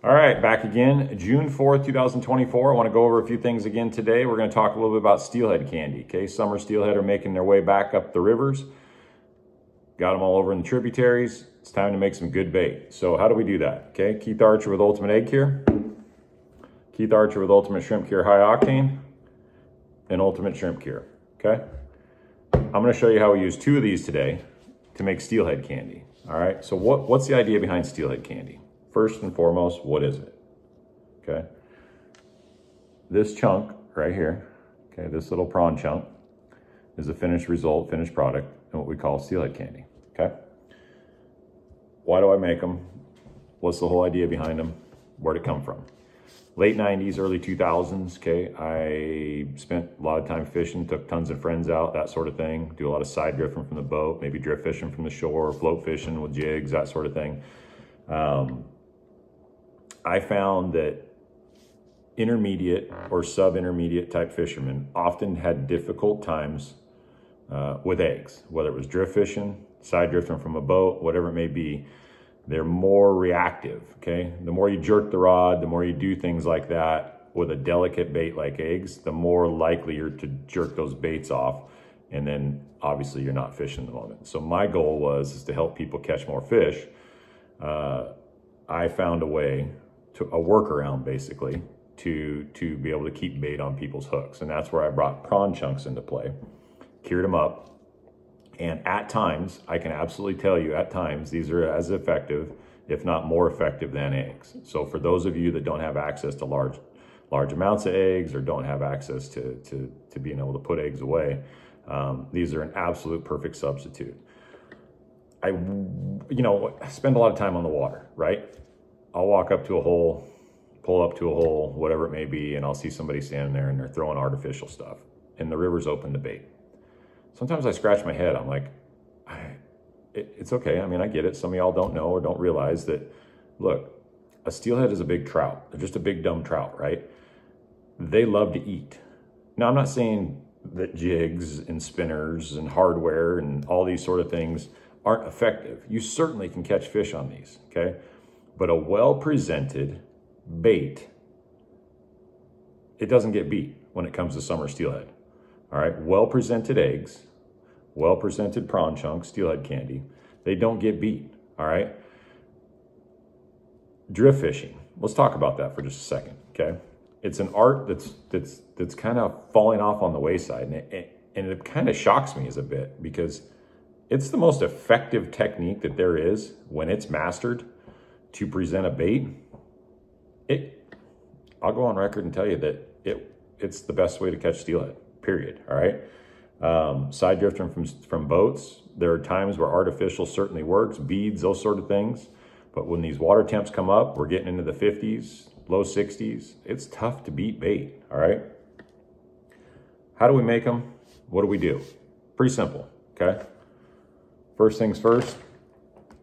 All right, back again, June 4th, 2024. I want to go over a few things again today. We're going to talk a little bit about steelhead candy. Okay, summer steelhead are making their way back up the rivers. Got them all over in the tributaries. It's time to make some good bait. So how do we do that? Okay, Keith Archer with Ultimate Egg Cure. Keith Archer with Ultimate Shrimp Cure High Octane. And Ultimate Shrimp Cure, okay? I'm going to show you how we use two of these today to make steelhead candy. All right, so what's the idea behind steelhead candy? First and foremost, what is it? Okay. This chunk right here, okay, this little prawn chunk is the finished result, finished product, and what we call steelhead candy, okay? Why do I make them? What's the whole idea behind them? Where'd it come from? Late 90s, early 2000s, okay, I spent a lot of time fishing, took tons of friends out, that sort of thing, do a lot of side drifting from the boat, maybe drift fishing from the shore, float fishing with jigs, that sort of thing. I found that intermediate or sub-intermediate type fishermen often had difficult times with eggs, whether it was drift fishing, side drifting from a boat, whatever it may be. They're more reactive, okay? The more you jerk the rod, the more you do things like that with a delicate bait like eggs, the more likely you're to jerk those baits off, and then obviously you're not fishing the moment. So my goal is to help people catch more fish. I found a workaround basically to be able to keep bait on people's hooks. And that's where I brought prawn chunks into play, cured them up. And at times, I can absolutely tell you at times, these are as effective, if not more effective than eggs. So for those of you that don't have access to large amounts of eggs or don't have access to being able to put eggs away, these are an absolute perfect substitute. I spend a lot of time on the water, right? I'll walk up to a hole, pull up to a hole, whatever it may be, and I'll see somebody standing there and they're throwing artificial stuff and the river's open to bait. Sometimes I scratch my head. I'm like, it's okay. I mean, I get it. Some of y'all don't know or don't realize that, look, a steelhead is a big trout. They're just a big dumb trout, right? They love to eat. Now, I'm not saying that jigs and spinners and hardware and all these sort of things aren't effective. You certainly can catch fish on these, okay? But a well-presented bait, it doesn't get beat when it comes to summer steelhead. All right, well-presented eggs, well-presented prawn chunks, steelhead candy, they don't get beat, all right? Drift fishing, let's talk about that for just a second, okay? It's an art that's kind of falling off on the wayside, and it kind of shocks me as a bit because it's the most effective technique that there is when it's mastered to present a bait. I'll go on record and tell you that it's the best way to catch steelhead, period, all right? Side drifting from boats, there are times where artificial certainly works, beads, those sort of things. But when these water temps come up, we're getting into the 50s, low 60s, it's tough to beat bait, all right? How do we make them? What do we do? Pretty simple, okay? First things first,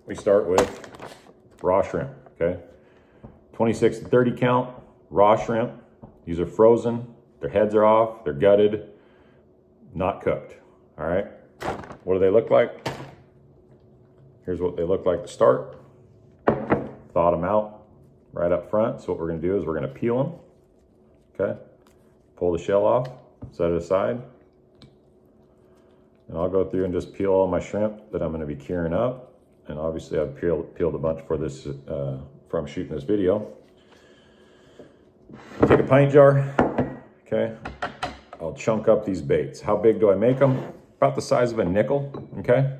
we start with raw shrimp, okay? 26 to 30 count, raw shrimp. These are frozen, their heads are off, they're gutted, not cooked, all right? What do they look like? Here's what they look like to start. Thawed them out right up front. So what we're gonna do is we're gonna peel them, okay? Pull the shell off, set it aside. And I'll go through and just peel all my shrimp that I'm gonna be curing up. And obviously I've peeled a bunch for this, from shooting this video. Take a pint jar, okay? I'll chunk up these baits. How big do I make them? About the size of a nickel, okay?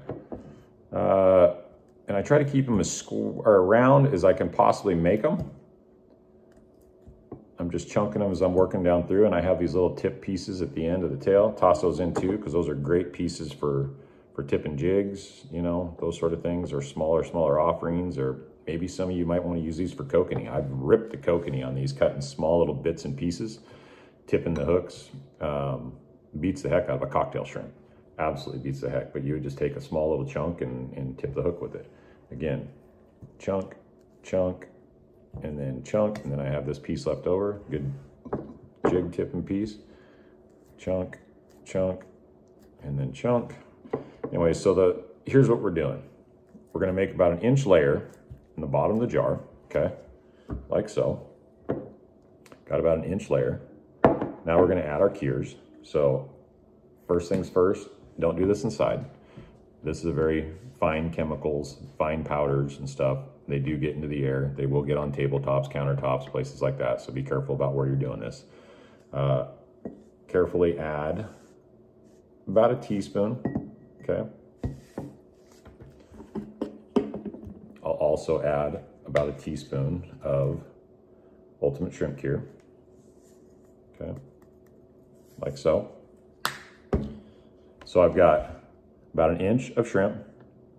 And I try to keep them as round as I can possibly make them. I'm just chunking them as I'm working down through, and I have these little tip pieces at the end of the tail. Toss those in too, because those are great pieces for tipping jigs, you know, those sort of things, or smaller offerings, or maybe some of you might want to use these for kokanee. I've ripped the kokanee on these, cutting small little bits and pieces, tipping the hooks. Beats the heck out of a cocktail shrimp. Absolutely beats the heck, but you would just take a small little chunk and tip the hook with it. Again, chunk, and then I have this piece left over, good jig tipping piece, chunk, and then chunk. Anyway, so here's what we're doing. We're gonna make about an inch layer in the bottom of the jar, okay? like so. Got about an inch layer. Now we're gonna add our cures. So first things first, don't do this inside. This is a very fine chemicals, fine powders and stuff. They do get into the air. They will get on tabletops, countertops, places like that. So be careful about where you're doing this. Carefully add about a teaspoon, okay? I'll also add about a teaspoon of Ultimate Shrimp Cure, okay? Like so. So I've got about an inch of shrimp.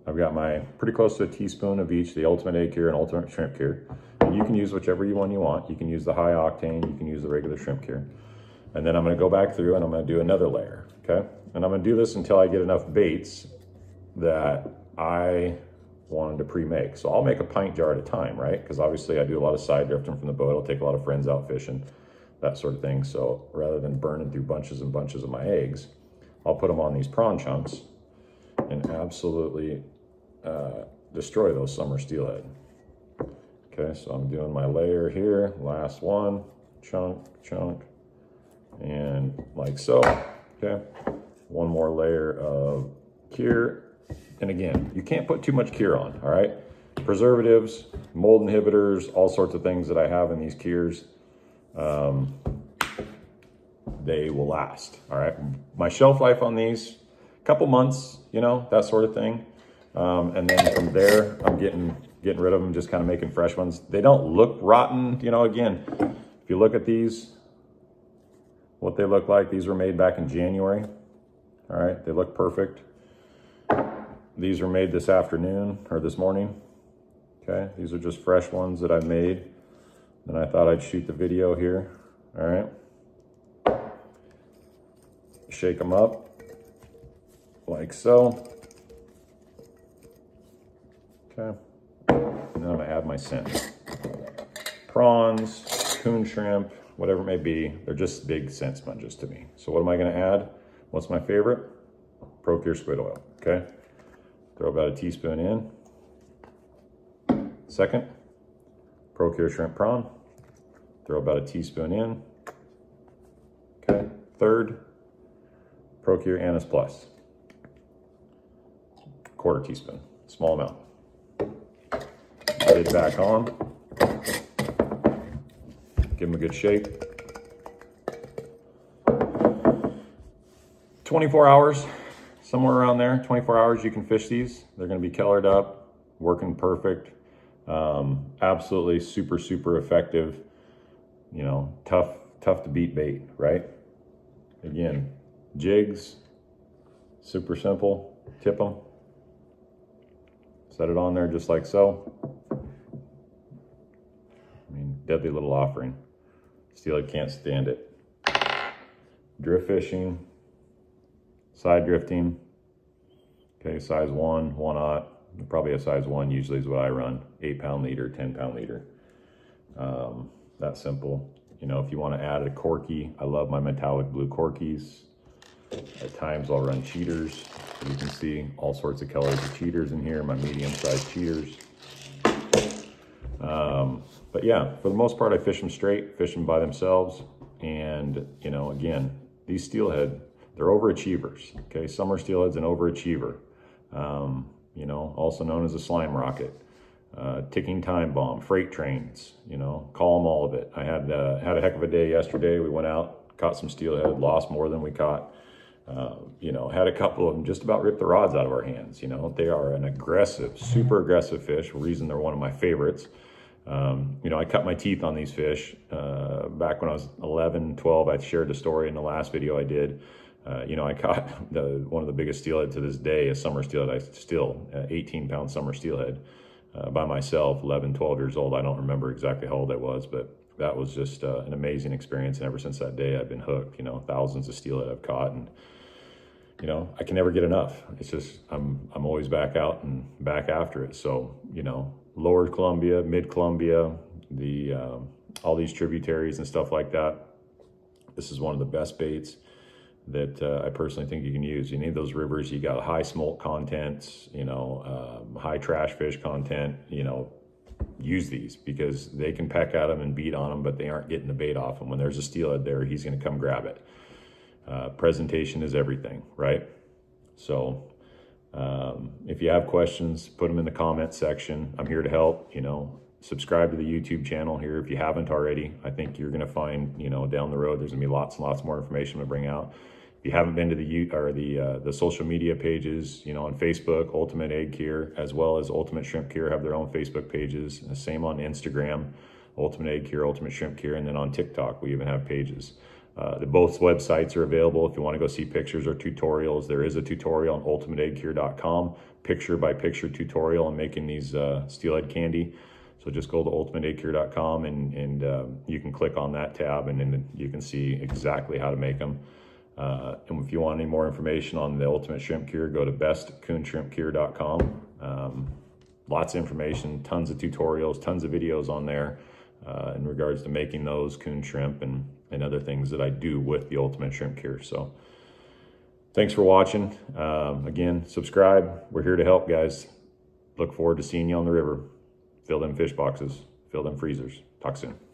I've got my pretty close to a teaspoon of each, the Ultimate Egg Cure and Ultimate Shrimp Cure. And you can use whichever one you want. You can use the high octane, you can use the regular shrimp cure. And then I'm gonna go back through and I'm gonna do another layer, okay? And I'm gonna do this until I get enough baits that I wanted to pre-make. So I'll make a pint jar at a time, right? Because obviously I do a lot of side drifting from the boat. I'll take a lot of friends out fishing, that sort of thing. So rather than burning through bunches and bunches of my eggs, I'll put them on these prawn chunks and absolutely destroy those summer steelhead. Okay, so I'm doing my layer here, last one, chunk, and like so, okay? One more layer of cure. And again, you can't put too much cure on, all right? Preservatives, mold inhibitors, all sorts of things that I have in these cures, they will last, all right? My shelf life on these, couple months, you know, that sort of thing. And then from there, I'm getting rid of them, just kind of making fresh ones. They don't look rotten, you know, again, if you look at these, what they look like, these were made back in January, all right? They look perfect. These were made this afternoon or this morning, okay? These are just fresh ones that I made. And I thought I'd shoot the video here, all right? Shake them up like so. Okay, and then I'm gonna add my scent. Prawns, coon shrimp, whatever it may be, they're just big scent sponges to me. So what am I gonna add? What's my favorite? Procure squid oil, okay? Throw about a teaspoon in. Second, Procure shrimp prawn. Throw about a teaspoon in. Okay, third, Procure Anise Plus. Quarter teaspoon, small amount. Lid back on. Give them a good shake. 24 hours, somewhere around there, 24 hours you can fish these. They're gonna be colored up, working perfect. Absolutely super, super effective. You know, tough to beat bait, right? Again, jigs, super simple, tip them. Set it on there just like so. I mean, deadly little offering. Steelhead can't stand it. Drift fishing, side drifting. Okay, size 1, 1/0. Probably a size 1 usually is what I run. 8-pound leader, 10-pound leader. That simple. You know, if you want to add a corky, I love my metallic blue corkies. At times I'll run cheaters. You can see all sorts of colors of cheaters in here, my medium-sized cheaters. But yeah, for the most part, I fish them straight, fish them by themselves. And, you know, again, these steelhead, they're overachievers, okay? Summer steelhead's an overachiever. You know, also known as a slime rocket, ticking time bomb, freight trains, you know, call them all of it. I had a heck of a day yesterday. We went out, caught some steelhead, lost more than we caught. You know, had a couple of them just about ripped the rods out of our hands. You know, they are an aggressive, super aggressive fish, reason they're one of my favorites. You know, I cut my teeth on these fish back when I was 11, 12. I shared the story in the last video I did. You know, I caught one of the biggest steelhead to this day, a summer steelhead. 18-pound summer steelhead by myself, 11, 12 years old. I don't remember exactly how old I was, but that was just an amazing experience. And ever since that day, I've been hooked. You know, thousands of steelhead I've caught, and you know, I can never get enough. It's just I'm always back out and back after it. So, you know, Lower Columbia, Mid Columbia, all these tributaries and stuff like that. This is one of the best baits that I personally think you can use. You need those rivers, you got high smolt content, you know, high trash fish content, you know, use these, because they can peck at them and beat on them, but they aren't getting the bait off them. When there's a steelhead there, he's going to come grab it. Presentation is everything, right? So if you have questions, put them in the comment section. I'm here to help. You know, subscribe to the YouTube channel here if you haven't already. I think you're going to find, you know, down the road there's going to be lots and lots more information to bring out. If you haven't been to the social media pages, you know, on Facebook, Ultimate Egg Cure, as well as Ultimate Shrimp Cure, have their own Facebook pages. And the same on Instagram, Ultimate Egg Cure, Ultimate Shrimp Cure, and then on TikTok we even have pages. Both websites are available if you want to go see pictures or tutorials. There is a tutorial on ultimateeggcure.com, picture by picture tutorial on making these steelhead candy. So just go to ultimateeggcure.com and you can click on that tab, and then you can see exactly how to make them. And if you want any more information on the Ultimate Shrimp Cure, go to bestcoonshrimpcure.com. Lots of information, tons of tutorials, tons of videos on there in regards to making those coon shrimp and other things that I do with the Ultimate Shrimp Cure. So thanks for watching. Again, subscribe. We're here to help, guys. Look forward to seeing you on the river. Fill them fish boxes, fill them freezers. Talk soon.